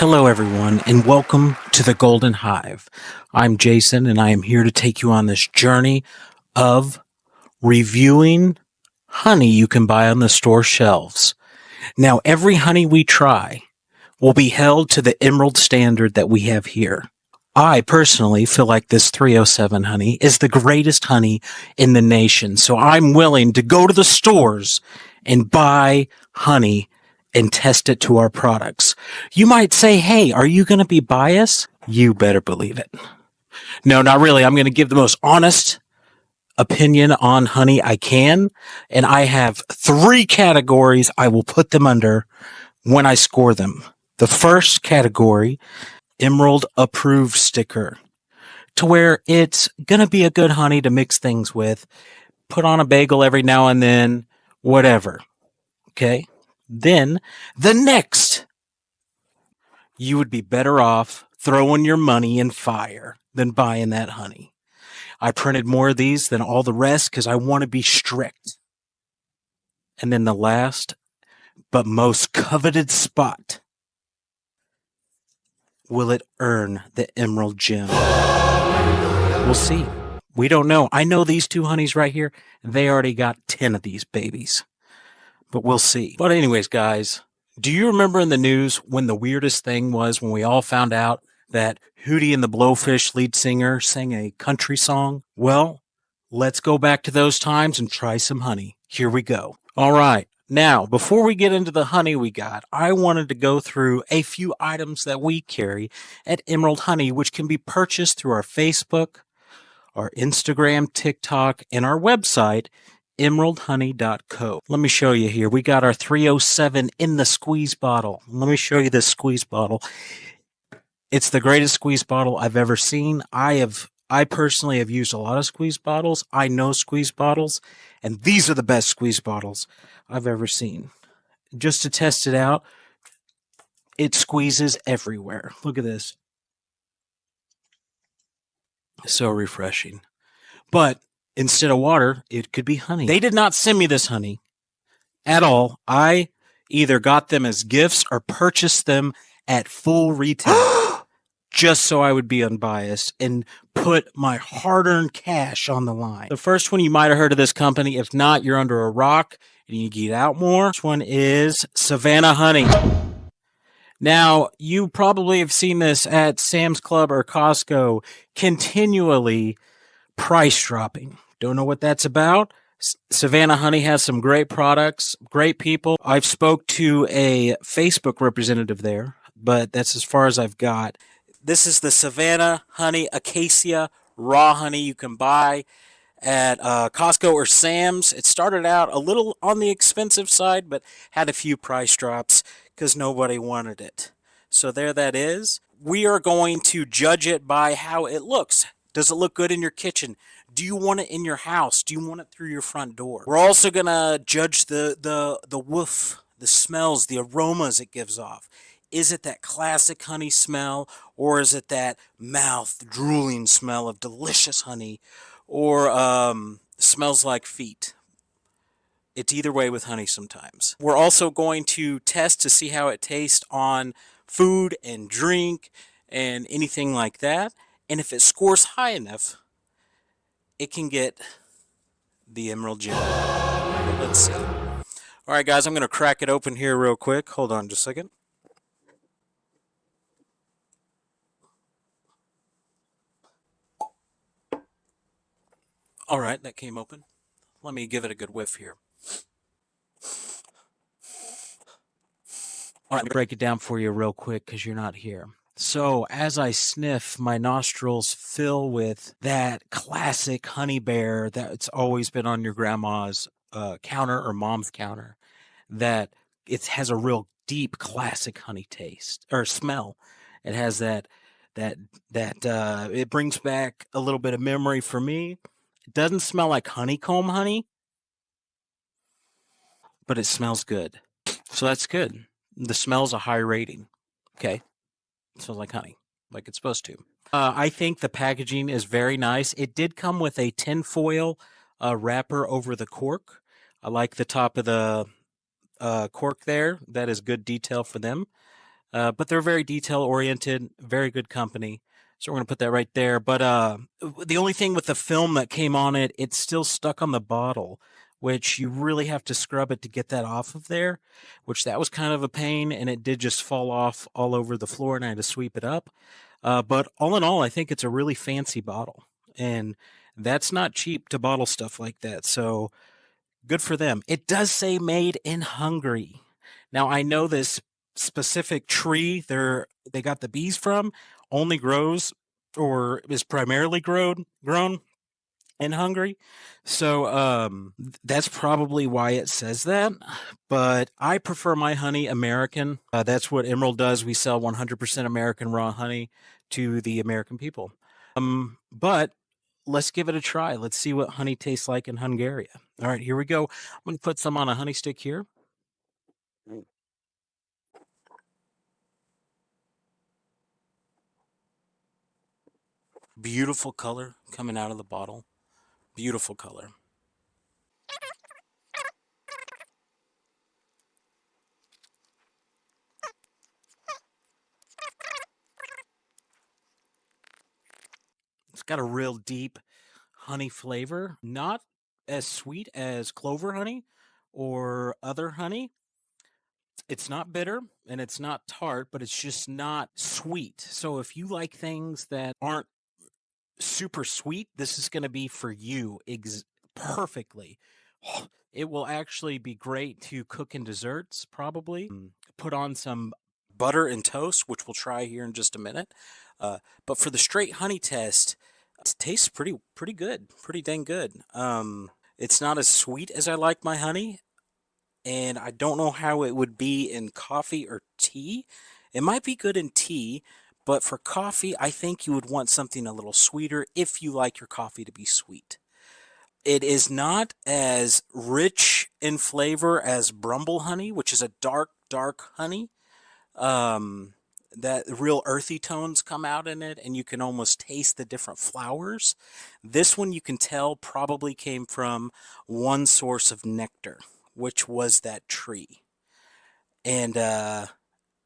Hello, everyone, and welcome to the Golden Hive. I'm Jason, and I am here to take you on this journey of reviewing honey you can buy on the store shelves. Now, every honey we try will be held to the emerald standard that we have here. I personally feel like this 307 honey is the greatest honey in the nation, so I'm willing to go to the stores and buy honey and test it to our products. You might say, hey, are you going to be biased? You better believe it. No, not really. I'm going to give the most honest opinion on honey I can, and I have 3 categories I will put them under when I score them. The first category, Emerald Approved sticker, to where it's going to be a good honey to mix things with, put on a bagel every now and then, whatever. Okay? Then, the next, you would be better off throwing your money in fire than buying that honey. I printed more of these than all the rest because I want to be strict. And then the last, but most coveted spot, will it earn the emerald gem? We'll see. We don't know. I know these 2 honeys right here, they already got 10 of these babies. But we'll see. But anyways, guys, do you remember in the news when the weirdest thing was when we all found out that Hootie and the Blowfish lead singer sang a country song? Well, let's go back to those times and try some honey. Here we go. All right. Now, before we get into the honey we got, I wanted to go through a few items that we carry at Emerald Honey, which can be purchased through our Facebook, our Instagram, TikTok, and our website, emeraldhoney.co. Let me show you here. We got our 307 in the squeeze bottle. Let me show you this squeeze bottle. It's the greatest squeeze bottle I've ever seen. I personally have used a lot of squeeze bottles. I know squeeze bottles, and these are the best squeeze bottles I've ever seen. Just to test it out, it squeezes everywhere. Look at this. So refreshing. But instead of water, it could be honey. They did not send me this honey at all. I either got them as gifts or purchased them at full retail just so I would be unbiased and put my hard-earned cash on the line. The first one, you might have heard of this company. If not, you're under a rock and you get out more. This one is Savannah Honey. Now, you probably have seen this at Sam's Club or Costco continually price dropping. Don't know what that's about. Savannah Honey has some great products, great people. I've spoke to a Facebook representative there, but that's as far as I've got. This is the Savannah Honey Acacia raw honey you can buy at Costco or Sam's. It started out a little on the expensive side, but had a few price drops because nobody wanted it. So there that is. We are going to judge it by how it looks. Does it look good in your kitchen? Do you want it in your house? Do you want it through your front door? We're also going to judge the woof, the smells, the aromas it gives off. Is it that classic honey smell, or is it that mouth drooling smell of delicious honey, or smells like feet? It's either way with honey sometimes. We're also going to test to see how it tastes on food and drink and anything like that. And if it scores high enough, it can get the emerald gem. But let's see. All right, guys, I'm going to crack it open here real quick. Hold on just a second. All right, that came open. Let me give it a good whiff here. All right, let me break it down for you real quick because you're not here. So as I sniff, my nostrils fill with that classic honey bear that's always been on your grandma's counter or mom's counter, that it has a real deep classic honey taste or smell. It has that it brings back a little bit of memory for me. It doesn't smell like honeycomb honey, but it smells good. So that's good. The smell's a high rating. Okay. It smells like honey, like it's supposed to. I think the packaging is very nice. It did come with a tinfoil wrapper over the cork. I like the top of the cork there. That is good detail for them. but they're very detail oriented, very good company. So we're going to put that right there. But the only thing with the film that came on it, it's still stuck on the bottle, which you really have to scrub it to get that off of there, which that was kind of a pain. And it did just fall off all over the floor and I had to sweep it up. But all in all, I think it's a really fancy bottle. And that's not cheap to bottle stuff like that. So good for them. It does say made in Hungary. Now I know this specific tree they got the bees from only grows or is primarily grown in Hungary. So that's probably why it says that. But I prefer my honey American. That's what Emerald does. We sell 100% American raw honey to the American people. But let's give it a try. Let's see what honey tastes like in Hungary. All right, here we go. I'm going to put some on a honey stick here. Beautiful color coming out of the bottle. Beautiful color. It's got a real deep honey flavor, not as sweet as clover honey or other honey. It's not bitter and it's not tart, but it's just not sweet. So if you like things that aren't super sweet, this is going to be for you perfectly. It will actually be great to cook in desserts, probably. Put on some butter and toast, which we'll try here in just a minute. But for the straight honey test, it tastes pretty good, pretty dang good. It's not as sweet as I like my honey, and I don't know how it would be in coffee or tea. It might be good in tea, but for coffee, I think you would want something a little sweeter if you like your coffee to be sweet. It is not as rich in flavor as Brumble honey, which is a dark honey. That real earthy tones come out in it, and you can almost taste the different flowers. This one you can tell probably came from one source of nectar, which was that tree. And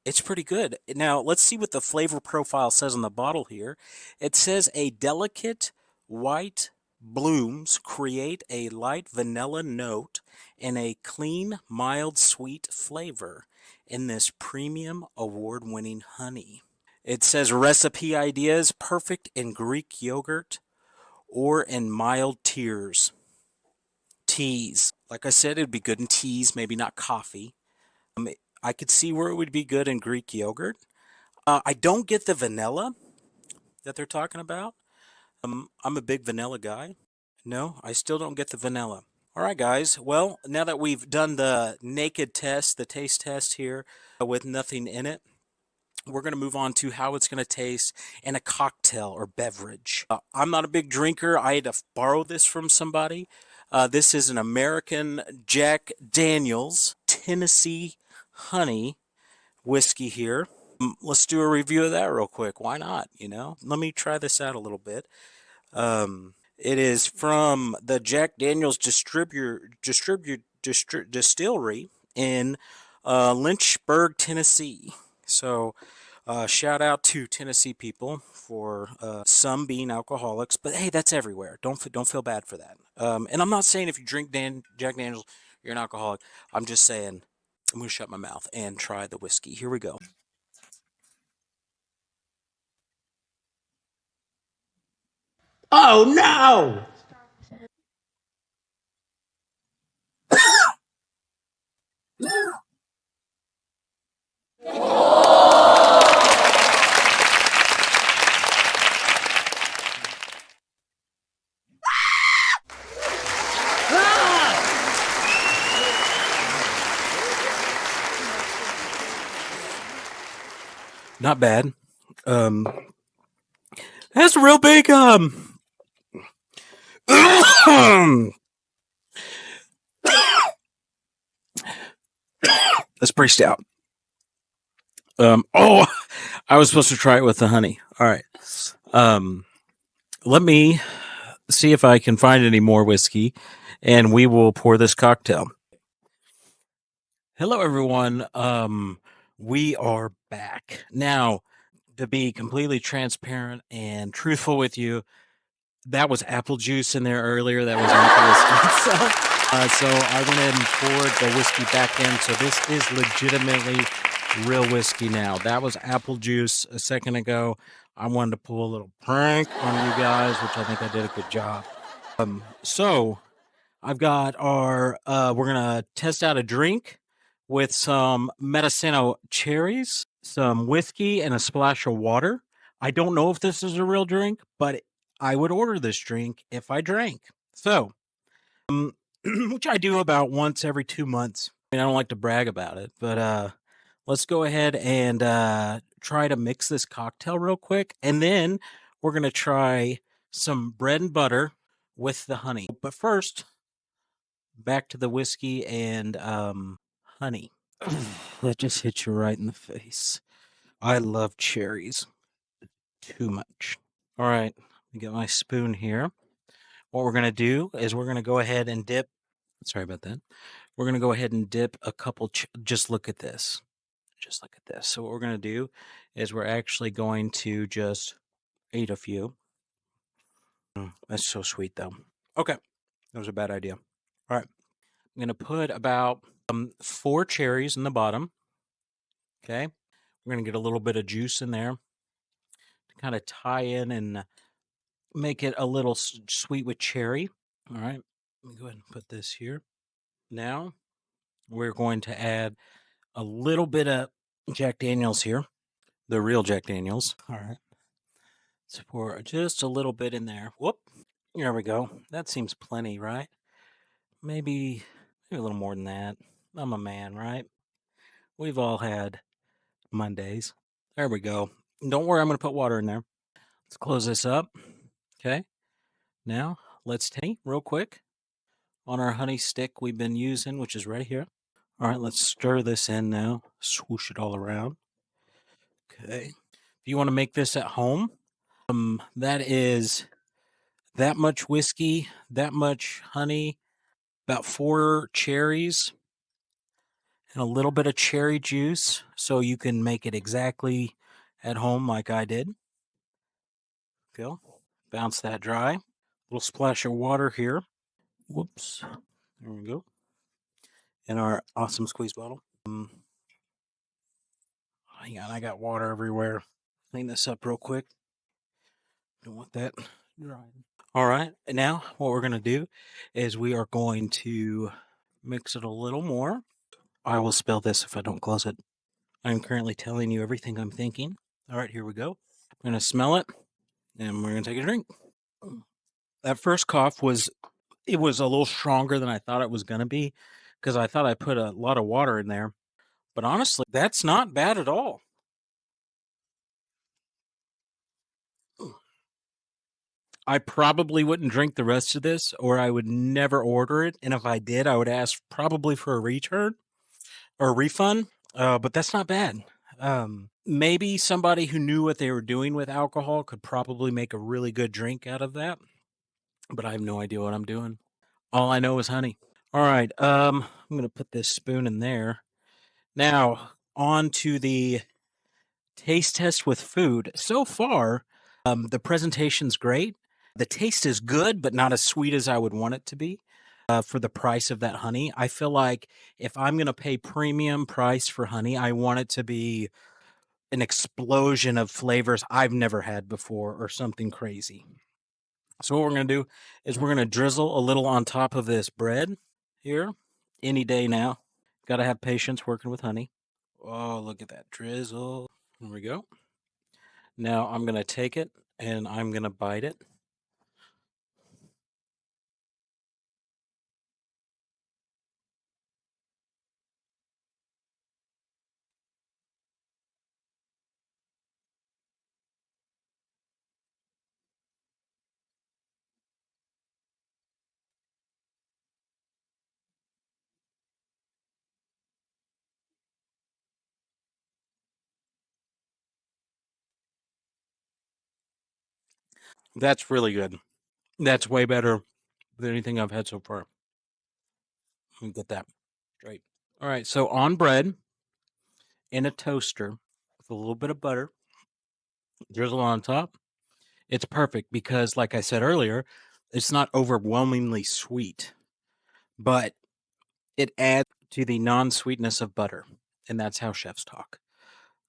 it's pretty good. Now, let's see what the flavor profile says on the bottle here. It says a delicate white blooms create a light vanilla note and a clean, mild, sweet flavor in this premium award-winning honey. It says recipe ideas perfect in Greek yogurt or in mild teas. Like I said, it'd be good in teas, maybe not coffee. I could see where it would be good in Greek yogurt. I don't get the vanilla that they're talking about. I'm a big vanilla guy. No, I still don't get the vanilla. All right, guys. Well, now that we've done the naked test, the taste test here with nothing in it, we're going to move on to how it's going to taste in a cocktail or beverage. I'm not a big drinker. I had to borrow this from somebody. This is an American Jack Daniel's Tennessee honey whiskey here. Let's do a review of that real quick. Why not? Let me try this out a little bit. It is from the Jack Daniel's distillery in Lynchburg, Tennessee. So, shout out to Tennessee people for some being alcoholics, but hey, that's everywhere. Don't feel bad for that. And I'm not saying if you drink Jack Daniel's, you're an alcoholic. I'm just saying I'm going to shut my mouth and try the whiskey. Here we go. Oh no! Not bad. That's a real big that's pretty stout. Oh, I was supposed to try it with the honey. All right. Let me see if I can find any more whiskey, and we will pour this cocktail. Hello, everyone. We are back. Now, to be completely transparent and truthful with you, that was apple juice in there earlier. That was not the whiskey itself. So I went ahead and poured the whiskey back in. So this is legitimately real whiskey now. That was apple juice a second ago. I wanted to pull a little prank on you guys, which I think I did a good job. So I've got our, we're going to test out a drink with some Medicino cherries, some whiskey, and a splash of water. I don't know if this is a real drink, but I would order this drink if I drank. So, which I do about once every 2 months. I mean, I don't like to brag about it, but let's go ahead and try to mix this cocktail real quick. And then we're going to try some bread and butter with the honey. But first, back to the whiskey and honey. That just hit you right in the face. I love cherries too much. All right, let me get my spoon here. What we're going to do is we're going to go ahead and dip. Sorry about that. We're going to go ahead and dip a couple. Just look at this. Just look at this. So what we're going to do is we're actually going to just eat a few. That's so sweet, though. Okay, that was a bad idea. All right, I'm going to put about 4 cherries in the bottom. Okay, we're going to get a little bit of juice in there to kind of tie in and make it a little sweet with cherry. All right, let me go ahead and put this here. Now we're going to add a little bit of Jack Daniels here, the real Jack Daniels. All right, let's pour just a little bit in there. Whoop, there we go. That seems plenty, right? Maybe a little more than that. I'm a man, right? We've all had Mondays. There we go. Don't worry, I'm going to put water in there. Let's close this up. Okay. Now, let's take real quick on our honey stick we've been using, which is right here. All right, let's stir this in now. Swoosh it all around. Okay. If you want to make this at home, that is that much whiskey, that much honey, about 4 cherries, and a little bit of cherry juice, so you can make it exactly at home like I did. Go. Bounce that dry. Little splash of water here. Whoops. There we go. In our awesome squeeze bottle. Hang on, I got water everywhere. Clean this up real quick. Don't want that dry. All right, and now what we're going to do is we are going to mix it a little more. I will spill this if I don't close it. I'm currently telling you everything I'm thinking. All right, here we go. I'm going to smell it, and we're going to take a drink. That first cough was a little stronger than I thought it was going to be because I thought I put a lot of water in there. But honestly, that's not bad at all. I probably wouldn't drink the rest of this, or I would never order it. And if I did, I would ask probably for a return or a refund. But that's not bad. Maybe somebody who knew what they were doing with alcohol could probably make a really good drink out of that. But I have no idea what I'm doing. All I know is honey. All right. I'm going to put this spoon in there. Now, on to the taste test with food. So far, the presentation's great. The taste is good, but not as sweet as I would want it to be for the price of that honey. I feel like if I'm going to pay premium price for honey, I want it to be an explosion of flavors I've never had before or something crazy. So what we're going to do is we're going to drizzle a little on top of this bread here any day now. Got to have patience working with honey. Oh, look at that drizzle. There we go. Now I'm going to take it and I'm going to bite it. That's really good. That's way better than anything I've had so far. Let me get that straight. All right, so on bread in a toaster with a little bit of butter, drizzle on top. It's perfect because, like I said earlier, it's not overwhelmingly sweet, but it adds to the non-sweetness of butter, and that's how chefs talk.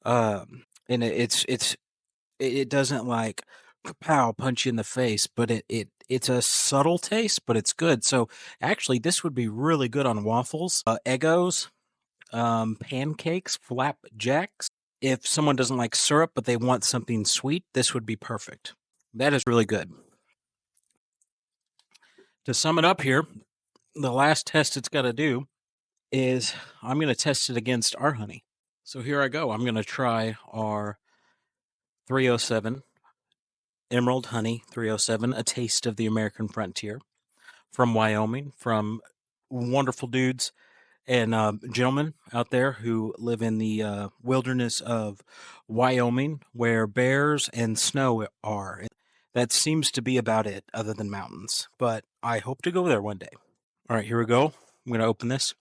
And it doesn't like pow punch you in the face, but it's a subtle taste, but it's good. So actually, this would be really good on waffles, Eggos, pancakes, flapjacks. If someone doesn't like syrup but they want something sweet, this would be perfect. That is really good. To sum it up here, the last test it's got to do is I'm going to test it against our honey. So here I go. I'm going to try our 307 Emerald Honey 307, a taste of the American frontier from Wyoming, from wonderful dudes and gentlemen out there who live in the wilderness of Wyoming where bears and snow are. That seems to be about it, other than mountains. But I hope to go there one day. All right, here we go. I'm going to open this.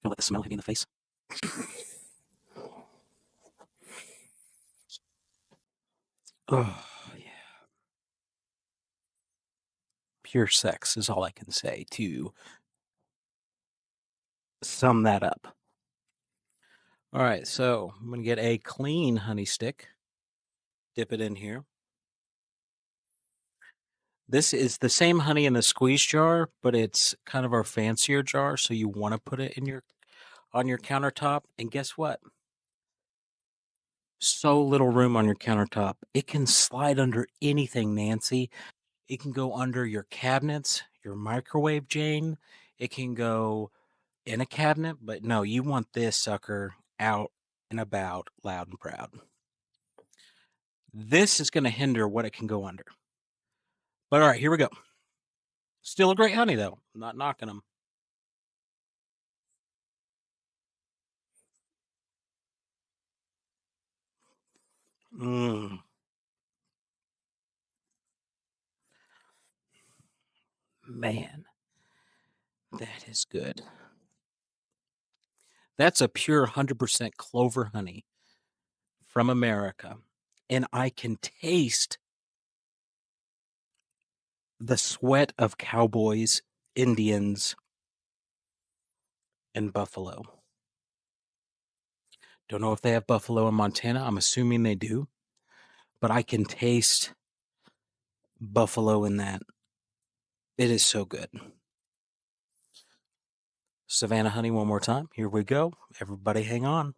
Don't let the smell hit me in the face. Oh, yeah. Pure sex is all I can say to sum that up. All right, so I'm going to get a clean honey stick, dip it in here. This is the same honey in the squeeze jar, but it's kind of our fancier jar, so you want to put it in on your countertop. And guess what? So little room on your countertop. It can slide under anything, Nancy. It can go under your cabinets, your microwave, Jane. It can go in a cabinet, but no, you want this sucker out and about, loud and proud. This is going to hinder what it can go under. But all right, here we go. Still a great honey, though. I'm not knocking them. Man, that is good. That's a pure 100% clover honey from America. And I can taste the sweat of cowboys, Indians, and buffalo. Don't know if they have buffalo in Montana. I'm assuming they do. But I can taste buffalo in that. It is so good. Savannah honey one more time. Here we go. Everybody hang on.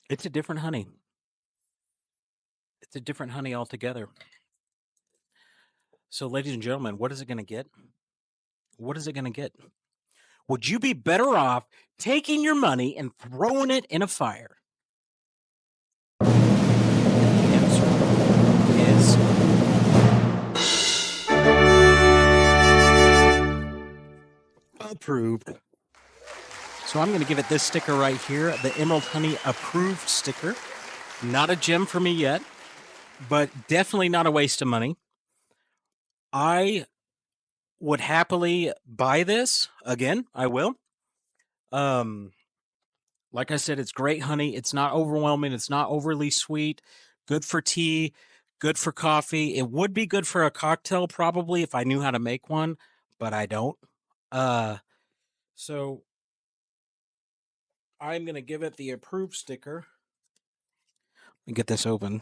It's a different honey. It's a different honey altogether. So, ladies and gentlemen, what is it going to get? What is it going to get? Would you be better off taking your money and throwing it in a fire? The answer is approved. So I'm going to give it this sticker right here, the Emerald Honey approved sticker. Not a gem for me yet, but definitely not a waste of money. I would happily buy this again. I will. Like I said, it's great honey. It's not overwhelming. It's not overly sweet. Good for tea. Good for coffee. It would be good for a cocktail probably if I knew how to make one, but I don't. So I'm going to give it the approved sticker. Let me get this open.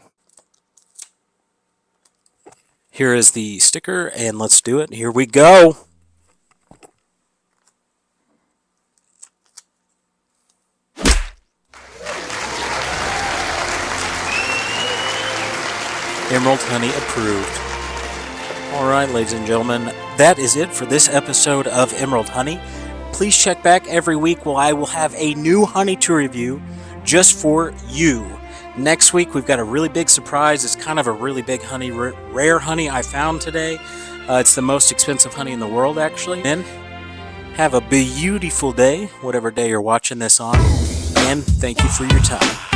Here is the sticker, and let's do it. Here we go. Emerald Honey approved. All right, ladies and gentlemen, that is it for this episode of Emerald Honey. Please check back every week where I will have a new honey to review just for you. Next week, we've got a really big surprise. It's kind of a really big honey, rare honey I found today. It's the most expensive honey in the world, actually. And have a beautiful day, whatever day you're watching this on. and thank you for your time.